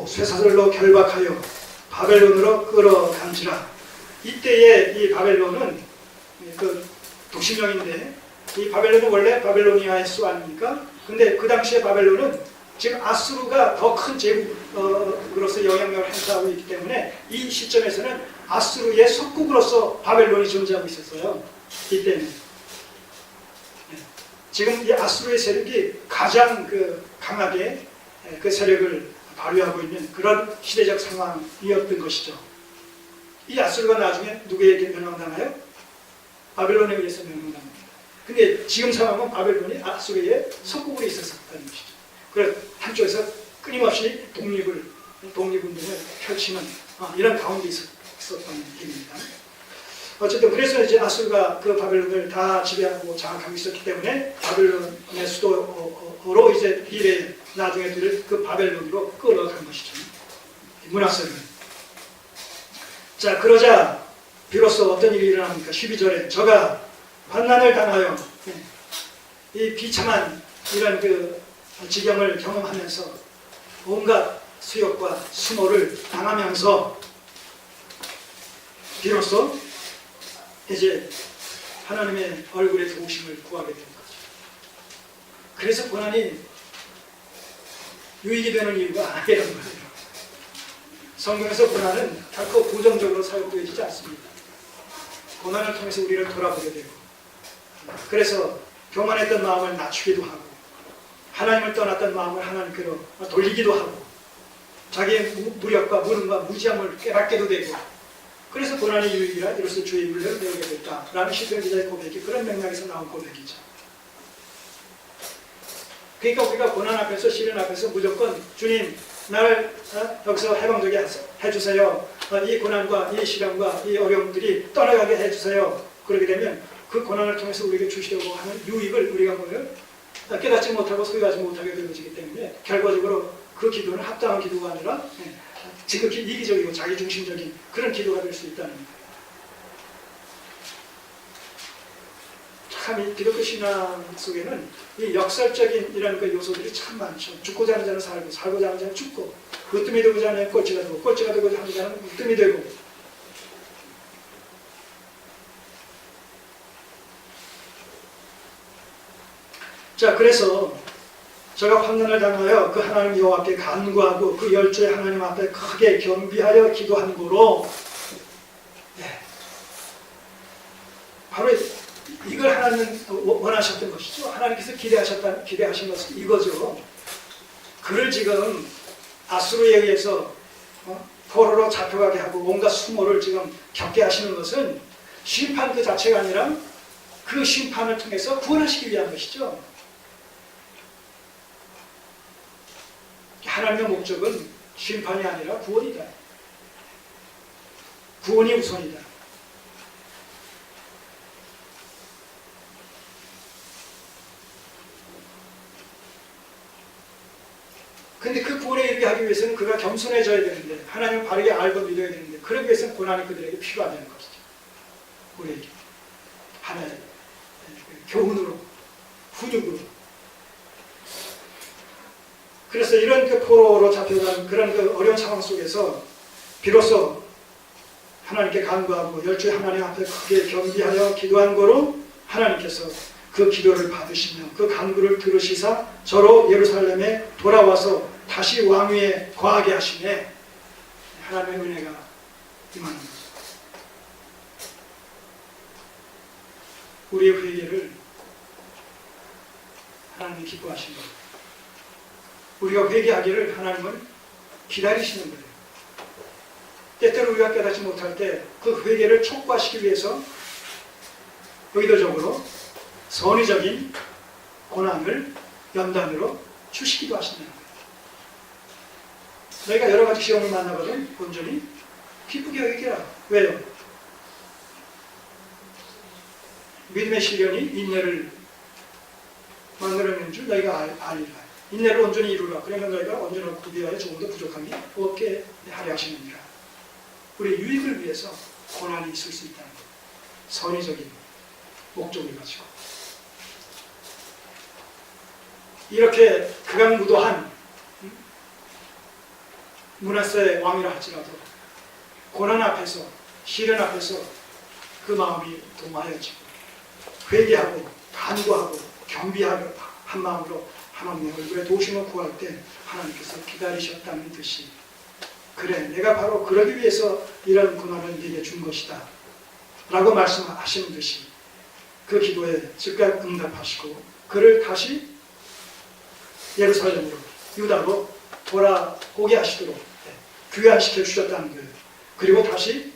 잡고 쇠사슬로 결박하여 바벨론으로 끌어간지라. 이때의 이 바벨론은 그 독신령인데, 이 바벨론은 원래 바벨로니아의 수 아닙니까? 근데 그 당시에 바벨론은 지금 아수르가 더 큰 제국으로서 영향력을 행사하고 있기 때문에 이 시점에서는 아수르의 속국으로서 바벨론이 존재하고 있었어요. 이때는. 지금 이 아수르의 세력이 가장 강하게 그 세력을 발휘하고 있는 그런 시대적 상황이었던 것이죠. 이 아수르가 나중에 누구에게 멸망당하여? 바벨론에 의해서 멸망당합니다. 근데 지금 상황은 바벨론이 아수르의 속국으로 있었다는 것이죠. 그래서 한쪽에서 끊임없이 독립운동을 펼치는 이런 가운데 있었던 일입니다. 어쨌든 그래서 이제 아수르가 그 바벨론을 다 지배하고 장악하고 있었기 때문에 바벨론의 수도로 이제 미래에 나중에 들을 그 바벨론으로 끌어간 것이죠. 문하세를. 자, 그러자 비로소 어떤 일이 일어납니까? 12절에 저가 환난을 당하여 이 비참한 이런 그 지경을 경험하면서 온갖 수욕과 수모를 당하면서 비로소 이제 하나님의 얼굴의 도우심을 구하게 된 거죠. 그래서 고난이 유익이 되는 이유가 아니라는 거예요. 성경에서 고난은 결코 부정적으로 사용되어지지 않습니다. 고난을 통해서 우리를 돌아보게 되고, 그래서 교만했던 마음을 낮추기도 하고, 하나님을 떠났던 마음을 하나님께로 돌리기도 하고, 자기의 무력과 무능과 무지함을 깨닫게도 되고, 그래서 고난의 유익이라 이로써 주의 물려를 배우게 됐다라는 시편 기자의 고백이 그런 맥락에서 나온 고백이죠. 그러니까 우리가 고난 앞에서, 시련 앞에서 무조건 주님 나를 여기서 해방되게 해주세요. 이 고난과 이 시련과 이 어려움들이 떠나가게 해주세요. 그러게 되면 그 고난을 통해서 우리에게 주시려고 하는 유익을 우리가 깨닫지 못하고 소유하지 못하게 되어지기 때문에 결과적으로 그 기도는 합당한 기도가 아니라 지극히 이기적이고 자기중심적인 그런 기도가 될 수 있다는 거예요. 참 이 기독교 신앙 속에는 이 역설적인 이런 그 요소들이 참 많죠. 죽고자 하는 자는 살고, 살고자 하는 자는 죽고, 으뜸이 되고자 하는 자는 꼴찌가 되고, 꼴찌가 되고자 하는 자는 으뜸이 되고. 자, 그래서 저가 환난을 당하여 그 하나님 여호와께 간구하고 그 열주의 하나님 앞에 크게 겸비하여 기도한 거로, 바로 이걸 하나님은 원하셨던 것이죠. 하나님께서 기대하신 것은 이거죠. 그를 지금 아수르에 의해서 포로로 잡혀가게 하고 온갖 수모를 지금 겪게 하시는 것은 심판 그 자체가 아니라 그 심판을 통해서 구원하시기 위한 것이죠. 하나님의 목적은 심판이 아니라 구원이다. 구원이 우선이다. 근데 그 구원에 이르게 하기 위해서는 그가 겸손해져야 되는데, 하나님을 바르게 알고 믿어야 되는데, 그러기 위해서는 고난이 그들에게 필요하다는 것이죠. 우리에게 하나의 교훈으로, 훈육으로. 그래서 이런 그 포로로 잡혀간 그런 그 어려운 상황 속에서 비로소 하나님께 간구하고 열주의 하나님 앞에 크게 겸비하여 기도한 거로 하나님께서 그 기도를 받으시며 그 간구를 들으시사 저로 예루살렘에 돌아와서 다시 왕위에 거하게 하시네. 하나님의 은혜가 임하는 거죠. 우리의 회개를 하나님이 기뻐하신 거예요. 우리가 회개하기를 하나님은 기다리시는 거예요. 때때로 우리가 깨닫지 못할 때 그 회개를 촉구하시기 위해서 의도적으로 선의적인 고난을 연단으로 주시기도 하신다는 거예요. 너희가 여러 가지 시험을 만나거든 온전히 기쁘게 여기라. 왜요? 믿음의 시련이 인내를 만들어내는 줄 너희가 아리라. 인내를 온전히 이루라. 그러면 너희가 온전하고 구비하여 조금도 부족함이 없게 하려 하시느니라. 우리 유익을 위해서 고난이 있을 수 있다는 거예요. 선의적인 목적을 가지고. 이렇게 극악무도한 므낫세 왕이라 할지라도 고난 앞에서 시련 앞에서 그 마음이 동하여지고 회개하고 간구하고 경비하고 한 마음으로 하나님의 얼굴에 도우심을 구할 때 하나님께서 기다리셨다는 듯이 그래 내가 바로 그러기 위해서 이런 고난을 네게 준 것이다 라고 말씀하시는 듯이 그 기도에 즉각 응답하시고 그를 다시 예루살렘으로 유다로 돌아오게 하시도록 귀환시켜 주셨다는 거예요. 그리고 다시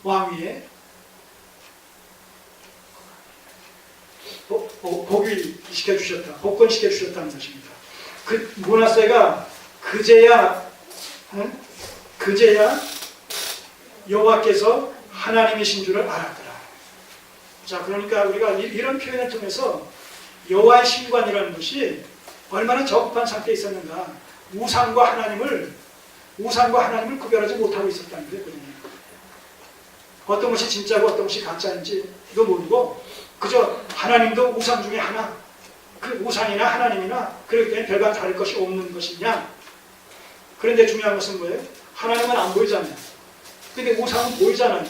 왕위에 복위시켜 주셨다, 복권시켜 주셨다는 것입니다. 그 므낫세가 그제야 여호와께서 하나님이신 줄을 알았더라. 자, 그러니까 우리가 이런 표현을 통해서 여호와의 신관이라는 것이 얼마나 저급한 상태에 있었는가. 우상과 하나님을 구별하지 못하고 있었다는 거예요. 어떤 것이 진짜고 어떤 것이 가짜인지도 모르고 그저 하나님도 우상 중에 하나, 그 우상이나 하나님이나 그렇기 때문에 별반 다를 것이 없는 것이냐. 그런데 중요한 것은 뭐예요? 하나님은 안 보이잖아요. 근데 우상은 보이잖아요.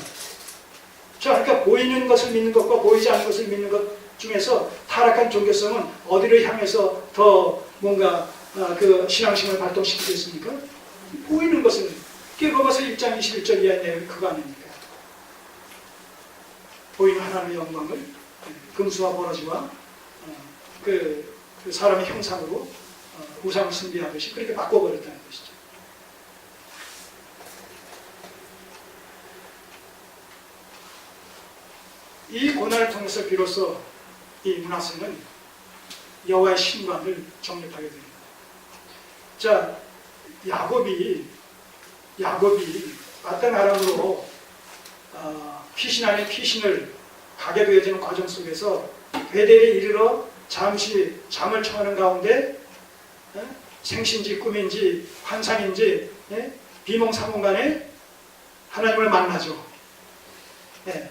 자, 그러니까 보이는 것을 믿는 것과 보이지 않는 것을 믿는 것 중에서 타락한 종교성은 어디를 향해서 더 뭔가 그 신앙심을 발동시키겠습니까? 보이는 것을, 로마서 1장 21절 이하의 내용이 그거 아닙니까? 보이는 하나님의 영광을 금수와 버러지와 그 사람의 형상으로 우상을 숭배하듯이 그렇게 바꿔버렸다는 것이죠. 이 고난을 통해서 비로소 이 므낫세는 여호와의 신관을 정립하게 됩니다. 자, 야곱이 어떤 아람으로 피신 아닌 피신을 가게 되어지는 과정 속에서 베델에 이르러 잠시 잠을 청하는 가운데 생신지 꿈인지 환상인지 비몽사몽간에 하나님을 만나죠.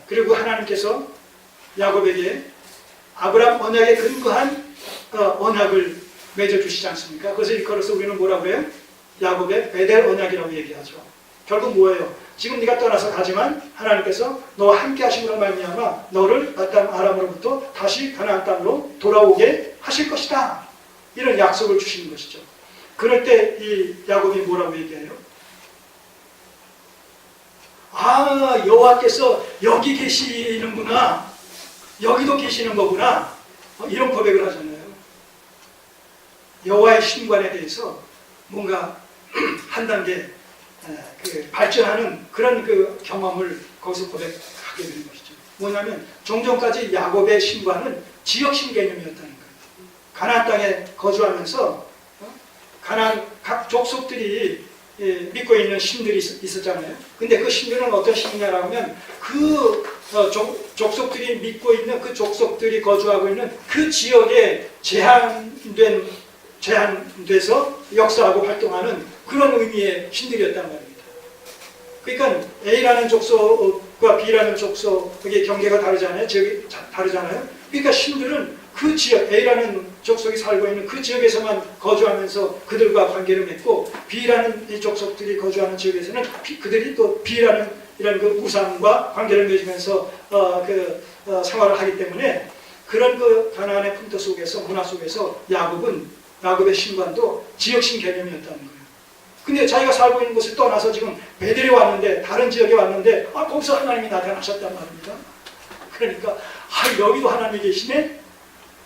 그리고 하나님께서 야곱에게 아브라함 언약에 근거한 언약을 맺어주시지 않습니까? 그것을 일컬어서 우리는 뭐라고 해요? 야곱의 베델 언약이라고 얘기하죠. 결국 뭐예요? 지금 네가 떠나서 가지만 하나님께서 너와 함께 하심으로 말미암아 너를 땅 아람으로부터 다시 가나안 땅으로 돌아오게 하실 것이다. 이런 약속을 주시는 것이죠. 그럴 때 이 야곱이 뭐라고 얘기해요? 아, 여호와께서 여기 계시는구나. 여기도 계시는 거구나. 이런 고백을 하잖아요. 여호와의 신관에 대해서 뭔가 한 단계 발전하는 그런 그 경험을 거기서 고백하게 되는 것이죠. 뭐냐면 종전까지 야곱의 신관은 지역신 개념이었다는 거예요. 가나안 땅에 거주하면서 가나안 각 족속들이 믿고 있는 신들이 있었잖아요. 근데 그 신들은 어떤 신이냐라고 하면 그 족속들이 믿고 있는 그 족속들이 거주하고 있는 그 지역에 제한돼서 역사하고 활동하는 그런 의미의 신들이었단 말입니다. 그러니까 A라는 족속과 B라는 족속의 경계가 다르잖아요. 지역이 다르잖아요. 그러니까 신들은 그 지역, A라는 족속이 살고 있는 그 지역에서만 거주하면서 그들과 관계를 맺고 B라는 이 족속들이 거주하는 지역에서는 그들이 또 B라는 이런 그 우상과 관계를 맺으면서 생활을 하기 때문에 그런 그 가나안의 풍토 속에서 문화 속에서 야곱의 신관도 지역신 개념이었다는 거예요. 근데 자기가 살고 있는 곳을 떠나서 지금 베델에 왔는데 다른 지역에 왔는데 거기서 하나님이 나타나셨단 말입니다. 그러니까 여기도 하나님이 계시네?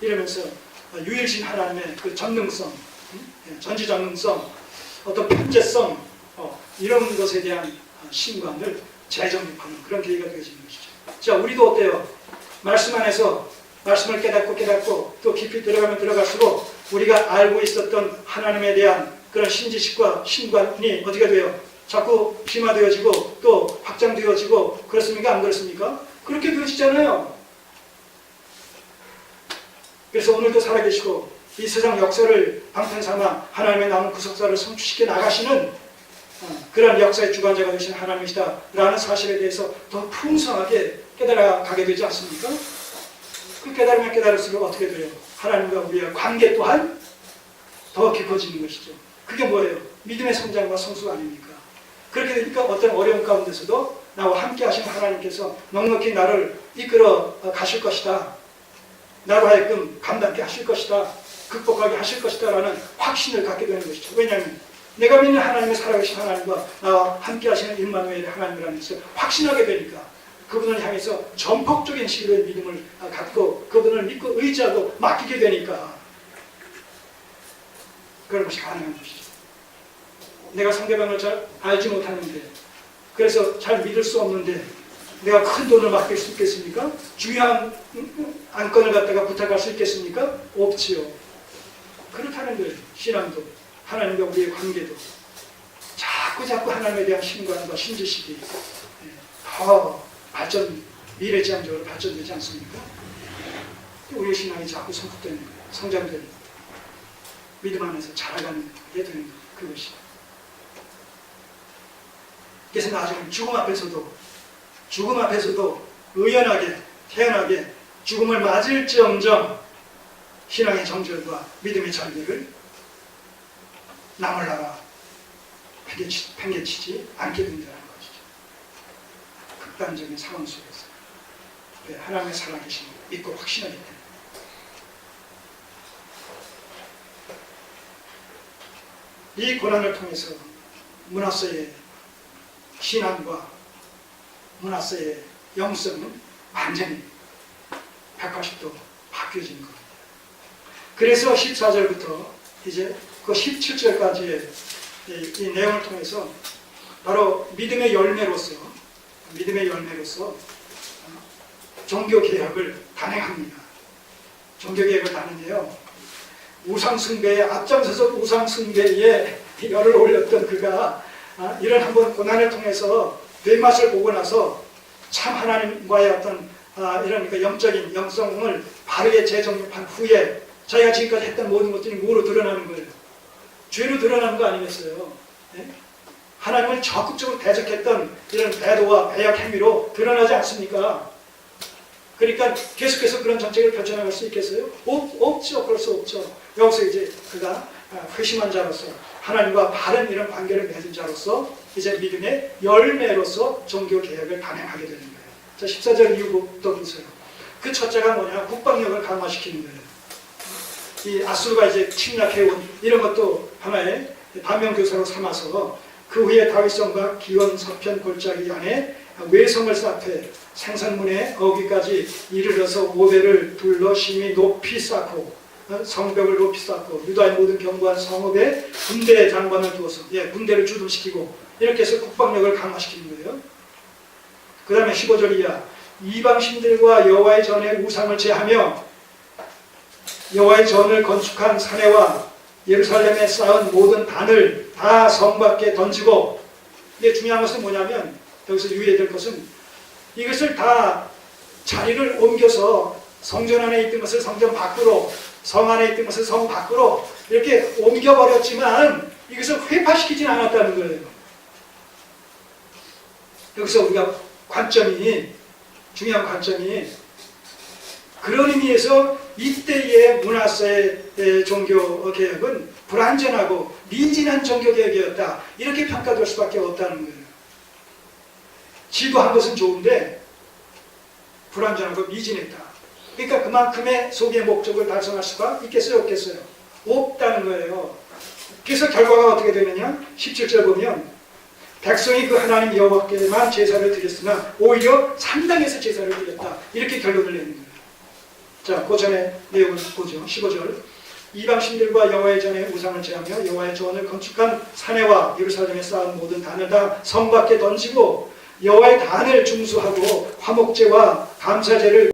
이러면서 유일신 하나님의 그 전능성, 전지전능성, 어떤 편재성 이런 것에 대한 신관을 재정립하는 그런 계기가 되어지는 것이죠. 자, 우리도 어때요? 말씀 안에서 말씀을 깨닫고 또 깊이 들어가면 들어갈수록 우리가 알고 있었던 하나님에 대한 그런 신지식과 신관이 어디가 돼요? 자꾸 심화되어지고 또 확장되어지고 그렇습니까? 안 그렇습니까? 그렇게 되어지잖아요. 그래서 오늘도 살아계시고 이 세상 역사를 방탄삼아 하나님의 남은 구속사를 성취시켜 나가시는 그런 역사의 주관자가 되신 하나님이시다 라는 사실에 대해서 더 풍성하게 깨달아가게 되지 않습니까? 그 깨달으면 깨달을수록 어떻게 돼요? 하나님과 우리의 관계 또한 더 깊어지는 것이죠. 그게 뭐예요? 믿음의 성장과 성수 아닙니까? 그렇게 되니까 어떤 어려움 가운데서도 나와 함께 하신 하나님께서 넉넉히 나를 이끌어 가실 것이다. 나로 하여금 감당케 하실 것이다. 극복하게 하실 것이다 라는 확신을 갖게 되는 것이죠. 왜냐하면 내가 믿는 하나님의 살아계신 하나님과 나와 함께 하시는 임마누엘의 하나님이라는 것을 확신하게 되니까 그분을 향해서 전폭적인 신뢰의 믿음을 갖고 그분을 믿고 의지하고 맡기게 되니까 그런 것이 가능한 것이죠. 내가 상대방을 잘 알지 못하는데 그래서 잘 믿을 수 없는데 내가 큰 돈을 맡길 수 있겠습니까? 중요한 안건을 갖다가 부탁할 수 있겠습니까? 없지요. 그렇다는 거예요. 신앙도 하나님과 우리의 관계도 자꾸 하나님에 대한 신관과 신지식이 더 미래지향적으로 발전되지 않습니까? 우리의 신앙이 자꾸 성숙되는 거예요. 성장되는 거예요. 믿음 안에서 자라가는 게 되는 거예요. 그것이. 그래서 나중에 죽음 앞에서도 의연하게 태연하게 죽음을 맞을지언정 신앙의 정절과 믿음의 절개를 나몰라라 팽개치지 않게 된다는 것이죠. 극단적인 상황 속에서 하나님의 살아계심을 믿고 확신하기 때문에 이 고난을 통해서 므낫세의 신앙과 므낫세의 영성은 완전히 180도 바뀌어진 겁니다. 그래서 14절부터 이제 그 17절까지의 이 내용을 통해서 바로 믿음의 열매로서 종교개혁을 단행합니다. 종교개혁을 단행해요. 우상숭배에 앞장서서 우상숭배에 열을 올렸던 그가 이런 한번 고난을 통해서 뒷맛을 보고 나서 참 하나님과의 어떤 이런 영적인 영성을 바르게 재정립한 후에 자기가 지금까지 했던 모든 것들이 뭐로 드러나는 거예요? 죄로 드러나는 거 아니겠어요? 네? 하나님을 적극적으로 대적했던 이런 배도와 배약 행위로 드러나지 않습니까? 그러니까 계속해서 그런 정책을 펼쳐나갈 수 있겠어요? 없죠. 그럴 수 없죠. 여기서 이제 그가 회심한 자로서 하나님과 바른 이런 관계를 맺은 자로서 이제 믿음의 열매로서 종교개혁을 단행하게 되는 거예요. 자, 14절 이후부터 보세요. 그 첫째가 뭐냐? 국방력을 강화시키는 거예요. 이 아수르가 이제 침략해온 이런 것도 하나의 반면교사로 삼아서 그 후에 다윗성과 기원 서편 골짜기 안에 외성을 쌓되 생산문에 어기까지 이르러서 오배를 둘러 심히 높이 쌓고 성벽을 높이 쌓고 유다의 모든 견고한 성읍에 군대 장관을 두어서 군대를 주둔시키고 이렇게 해서 국방력을 강화시키는 거예요. 그 다음에 15절 이하 이방신들과 여호와의 전에 우상을 제하며 여호와의 전을 건축한 사내와 예루살렘에 쌓은 모든 단을 다 성 밖에 던지고, 이게 중요한 것은 뭐냐면 여기서 유의될 것은 이것을 다 자리를 옮겨서 성전 안에 있던 것을 성전 밖으로, 성 안에 있던 것을 성 밖으로 이렇게 옮겨버렸지만 이것을 회파시키지는 않았다는 거예요. 여기서 우리가 중요한 관점이 그런 의미에서 이때의 므낫세의 종교개혁은 불완전하고 미진한 종교개혁이었다, 이렇게 평가될 수밖에 없다는 거예요. 지도한 것은 좋은데 불완전하고 미진했다. 그러니까 그만큼의 소비의 목적을 달성할 수가 있겠어요, 없겠어요? 없다는 거예요. 그래서 결과가 어떻게 되느냐? 17절 보면 백성이 그 하나님 여호와께만 제사를 드렸으나 오히려 산당에서 제사를 드렸다, 이렇게 결론을 내는 거예요. 자, 그 전에 내용을 보죠. 15절 이방신들과 여호와의 전에 우상을 제하며 여호와의 전을 건축한 사내와 예루살렘에 쌓은 모든 단을 다 성 밖에 던지고 여호와의 단을 중수하고 화목제와 감사제를